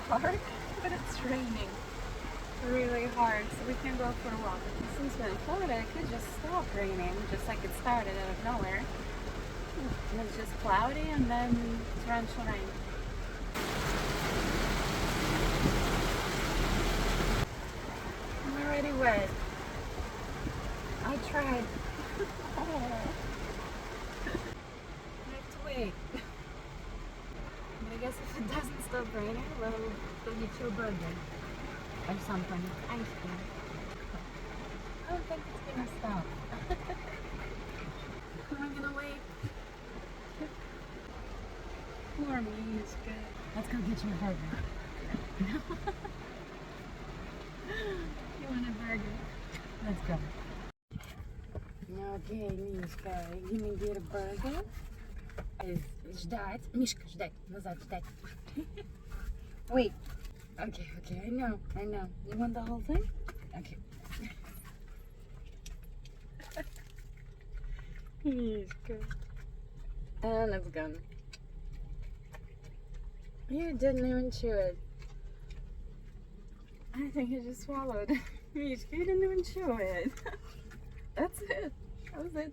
park, but it's raining really hard, so we can't go for a walk. Since we're in Florida, it could just stop raining, just like it started out of nowhere. And it's just cloudy and then torrential rain. I'm already wet. I tried. Oh. I have to wait. But I guess if it doesn't stop raining, we'll go get you a burger or something. Ice cream. I don't think it's gonna stop. I'm gonna wait. Poor Mishka. Let's go get you a burger. You want a burger? Let's go. Okay, Мишка, идем get a burger. Ждать. Мишка, ждать. Назад, ждать. Wait. Okay, I know. You want the whole thing? Okay. Mishka. And it's gone. You didn't even chew it. I think you just swallowed. Mishka, you didn't even chew it. That's it. That was it.